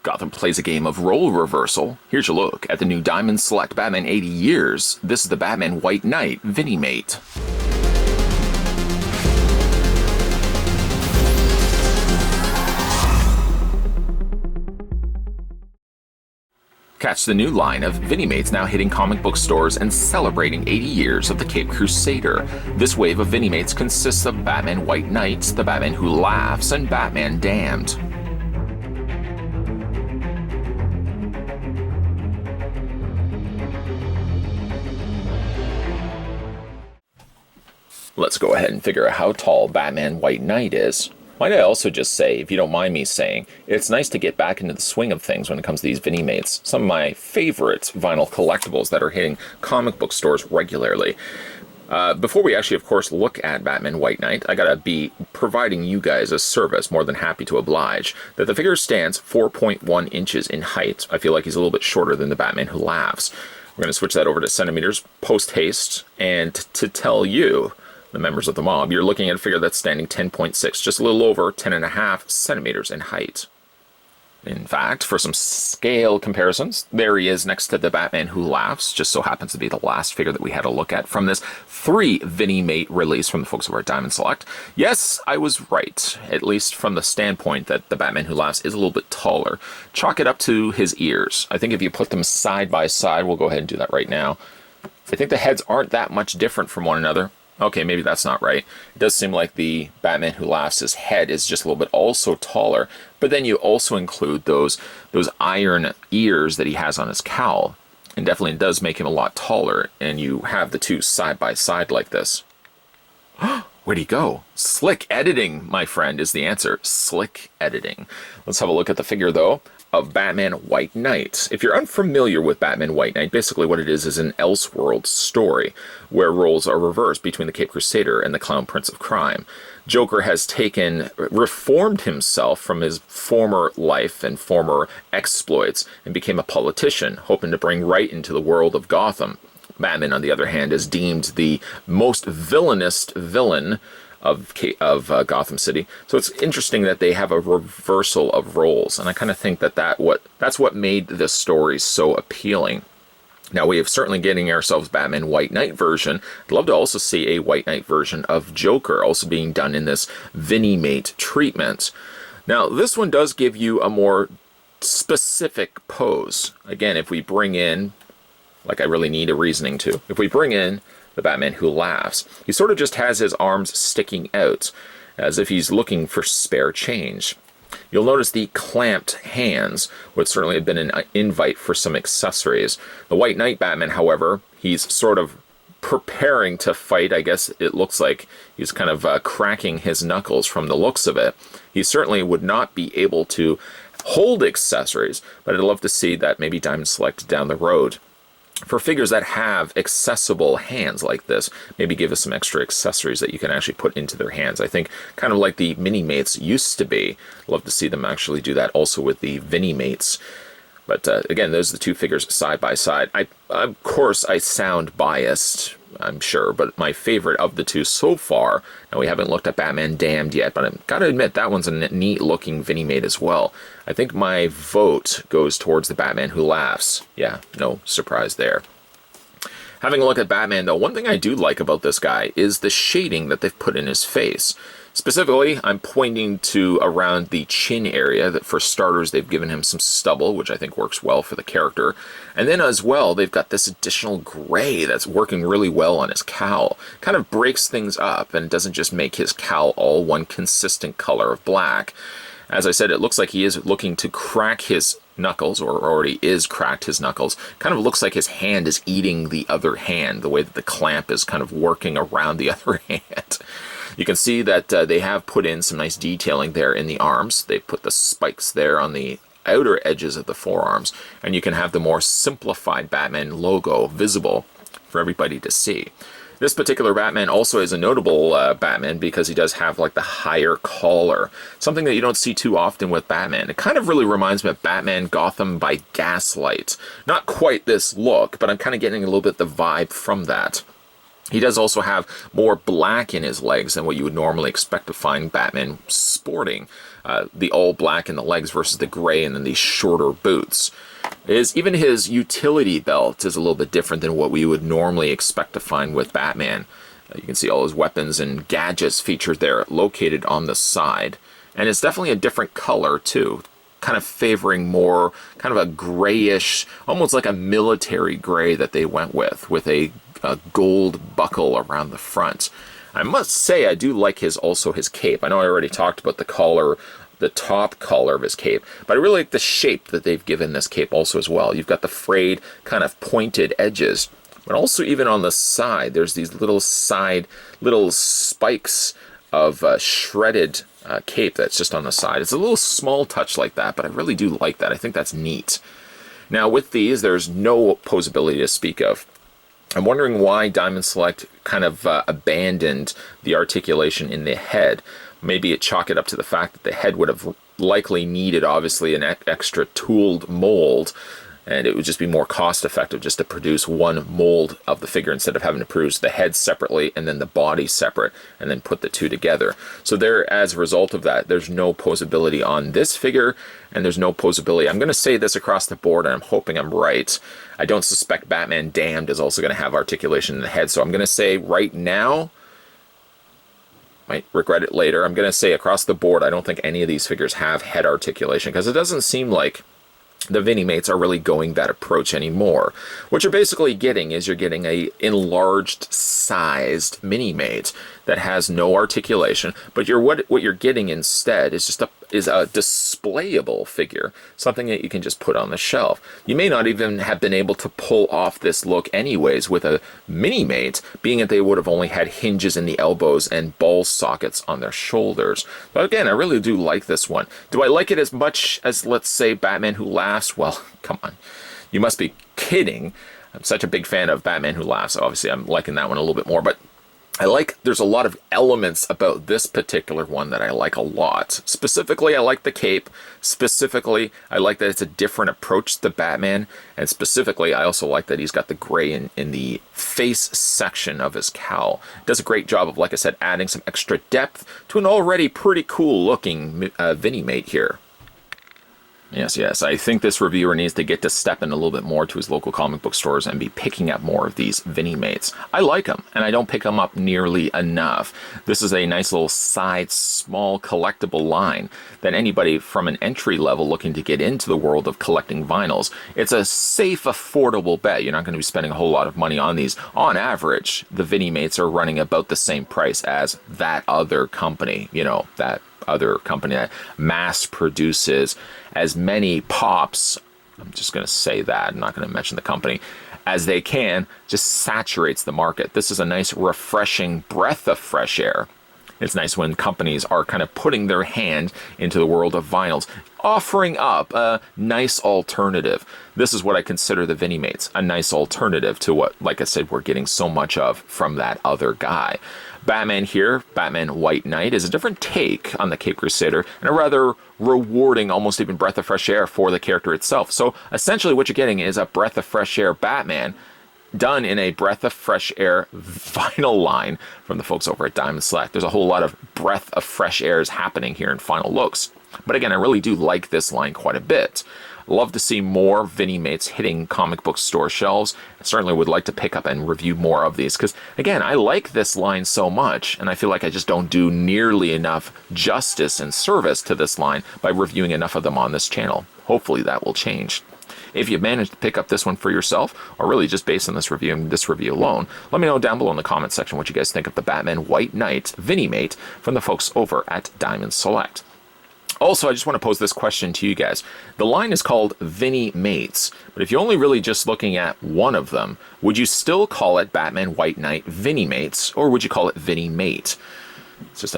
Gotham plays a game of role reversal. Here's your look at the new Diamond Select Batman 80 Years. This is the Batman White Knight Vinimate. Catch the new line of Vinimates now hitting comic book stores and celebrating 80 years of the Caped Crusader. This wave of Vinimates consists of Batman White Knight, the Batman Who Laughs, and Batman Damned. Let's go ahead and figure out how tall Batman White Knight is. Might I also just say, if you don't mind me saying, it's nice to get back into the swing of things when it comes to these Vinimates. Some of my favorite vinyl collectibles that are hitting comic book stores regularly. Before we actually, of course, look at Batman White Knight, I gotta be providing you guys a service, more than happy to oblige, that the figure stands 4.1 inches in height. I feel like he's a little bit shorter than the Batman Who Laughs. We're gonna switch that over to centimeters post-haste, and to tell you, the members of the mob, you're looking at a figure that's standing 10.6, just a little over 10.5 centimeters in height. In fact, for some scale comparisons, there he is next to the Batman Who Laughs. Just so happens to be the last figure that we had a look at from this 3 Vinimate release from the folks over at Diamond Select. Yes, I was right, at least from the standpoint that the Batman Who Laughs is a little bit taller. Chalk it up to his ears. I think if you put them side by side, we'll go ahead and do that right now. I think the heads aren't that much different from one another. Okay, maybe that's not right. It does seem like the Batman Who Laughs' head is just a little bit also taller, but then you also include those iron ears that he has on his cowl, and definitely does make him a lot taller, and you have the two side by side like this. Where'd he go? Slick editing, my friend, is the answer. Slick editing. Let's have a look at the figure, though, of Batman White Knight. If you're unfamiliar with Batman White Knight, basically what it is an Elseworld story where roles are reversed between the Caped Crusader and the Clown Prince of Crime. Joker has reformed himself from his former life and former exploits and became a politician, hoping to bring right into the world of Gotham. Batman, on the other hand, is deemed the most villainous villain of Gotham City. So it's interesting that they have a reversal of roles, and I kind of think that's what made this story so appealing. Now, we have certainly getting ourselves Batman White Knight version. I'd love to also see a White Knight version of Joker also being done in this Vinimate treatment. Now, this one does give you a more specific pose. Again, if we bring in, like I really need a reasoning to, if we bring in the Batman Who Laughs, he sort of just has his arms sticking out, as if he's looking for spare change. You'll notice the clamped hands would certainly have been an invite for some accessories. The White Knight Batman, however, he's sort of preparing to fight. I guess it looks like he's kind of cracking his knuckles from the looks of it. He certainly would not be able to hold accessories, but I'd love to see that maybe Diamond Select down the road. For figures that have accessible hands like this, maybe give us some extra accessories that you can actually put into their hands. I think kind of like the Minimates used to be. Love to see them actually do that also with the Vinimates. But again, those are the two figures side by side. Of course, I sound biased, I'm sure, but my favorite of the two so far, and we haven't looked at Batman Damned yet, but I've got to admit that one's a neat looking Vinimate as well. I think my vote goes towards the Batman Who Laughs. Yeah, no surprise there. Having a look at Batman, though, one thing I do like about this guy is the shading that they've put in his face. Specifically, I'm pointing to around the chin area, that for starters, they've given him some stubble, which I think works well for the character. And then as well, they've got this additional gray that's working really well on his cowl. Kind of breaks things up and doesn't just make his cowl all one consistent color of black. As I said, it looks like he is looking to crack his knuckles, or already is cracked his knuckles. Kind of looks like his hand is eating the other hand, the way that the clamp is kind of working around the other hand. You can see that they have put in some nice detailing there in the arms. They've put the spikes there on the outer edges of the forearms, and you can have the more simplified Batman logo visible for everybody to see. This particular Batman also is a notable Batman because he does have like the higher collar, something that you don't see too often with Batman. It kind of really reminds me of Batman Gotham by Gaslight. Not quite this look, but I'm kind of getting a little bit the vibe from that. He does also have more black in his legs than what you would normally expect to find Batman sporting. the all black in the legs versus the gray and then these shorter boots. Is even his utility belt is a little bit different than what we would normally expect to find with Batman. You can see all his weapons and gadgets featured there, located on the side. And it's definitely a different color too, kind of favoring more kind of a grayish, almost like a military gray that they went with a gold buckle around the front. I must say I do like his cape. I know I already talked about the collar, the top collar of his cape, but I really like the shape that they've given this cape also as well. You've got the frayed kind of pointed edges, but also even on the side there's these little spikes of shredded cape that's just on the side. It's a little small touch like that, but I really do like that. I think that's neat. Now with these, there's no posability to speak of. I'm wondering why Diamond Select kind of abandoned the articulation in the head. Maybe it chalk it up to the fact that the head would have likely needed, obviously, an extra tooled mold, and it would just be more cost effective just to produce one mold of the figure instead of having to produce the head separately and then the body separate and then put the two together. So there, as a result of that, there's no posability on this figure, and there's no posability. I'm going to say this across the board, and I'm hoping I'm right. I don't suspect Batman Damned is also going to have articulation in the head, so I'm going to say right now, might regret it later, I'm going to say across the board, I don't think any of these figures have head articulation, because it doesn't seem like the Vinimates are really going that approach anymore. What you're basically getting is you're getting a enlarged sized Minimate that has no articulation, but what you're getting instead is just a displayable figure, something that you can just put on the shelf. You may not even have been able to pull off this look anyways with a Minimate, being that they would have only had hinges in the elbows and ball sockets on their shoulders. But again, I really do like this one. Do I like it as much as, let's say, Batman Who Laughs? Well, come on. You must be kidding. I'm such a big fan of Batman Who Laughs. Obviously, I'm liking that one a little bit more, but there's a lot of elements about this particular one that I like a lot. Specifically, I like the cape. Specifically, I like that it's a different approach to Batman. And specifically, I also like that he's got the gray in the face section of his cowl. Does a great job of, like I said, adding some extra depth to an already pretty cool looking Vinimate here. Yes, I think this reviewer needs to get to stepping a little bit more to his local comic book stores and be picking up more of these Vinimates. I like them, and I don't pick them up nearly enough. This is a nice little side, small, collectible line that anybody from an entry level looking to get into the world of collecting vinyls, it's a safe, affordable bet. You're not going to be spending a whole lot of money on these. On average, the Vinimates are running about the same price as that other company, that other company that mass produces as many pops, I'm just going to say that, I'm not going to mention the company, as they can, just saturates the market. This is a nice refreshing breath of fresh air. It's nice when companies are kind of putting their hand into the world of vinyls, offering up a nice alternative. This is what I consider the Vinimates, a nice alternative to what, like I said, we're getting so much of from that other guy. Batman here, Batman White Knight, is a different take on the Cape Crusader and a rather rewarding, almost even breath of fresh air for the character itself. So essentially what you're getting is a breath of fresh air Batman done in a breath of fresh air vinyl line from the folks over at Diamond Select. There's a whole lot of breath of fresh airs happening here in Final Looks. But again, I really do like this line quite a bit. Love to see more Vinimates hitting comic book store shelves. I certainly would like to pick up and review more of these because, again, I like this line so much, and I feel like I just don't do nearly enough justice and service to this line by reviewing enough of them on this channel. Hopefully that will change. If you've managed to pick up this one for yourself, or really just based on this review and this review alone, let me know down below in the comment section what you guys think of the Batman White Knight Vinimate from the folks over at Diamond Select. Also, I just want to pose this question to you guys. The line is called Vinimates, but if you're only really just looking at one of them, would you still call it Batman White Knight Vinimates, or would you call it Vinimate? It's just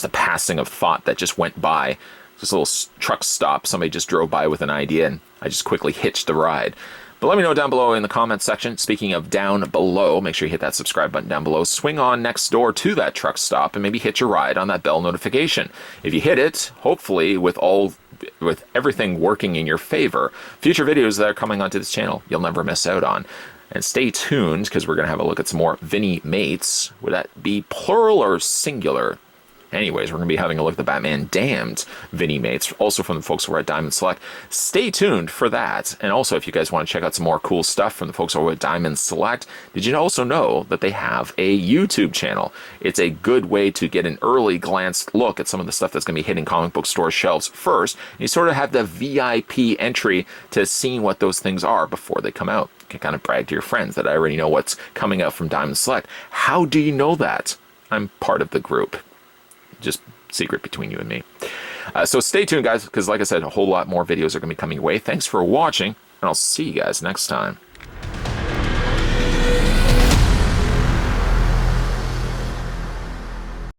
a passing of thought that just went by. Just a little truck stop. Somebody just drove by with an idea, and I just quickly hitched the ride. But let me know down below in the comments section. Speaking of down below, make sure you hit that subscribe button down below. Swing on next door to that truck stop and maybe hitch a ride on that bell notification. If you hit it, hopefully with everything working in your favor, future videos that are coming onto this channel, you'll never miss out on. And stay tuned because we're going to have a look at some more Vinimates. Would that be plural or singular? Anyways, we're going to be having a look at the Batman Damned Vinimates, also from the folks over at Diamond Select. Stay tuned for that. And also, if you guys want to check out some more cool stuff from the folks over at Diamond Select, did you also know that they have a YouTube channel? It's a good way to get an early glance look at some of the stuff that's going to be hitting comic book store shelves first. You sort of have the VIP entry to seeing what those things are before they come out. You can kind of brag to your friends that I already know what's coming out from Diamond Select. How do you know that? I'm part of the group. Just secret between you and me. So stay tuned, guys, because like I said, a whole lot more videos are going to be coming your way. Thanks for watching, and I'll see you guys next time.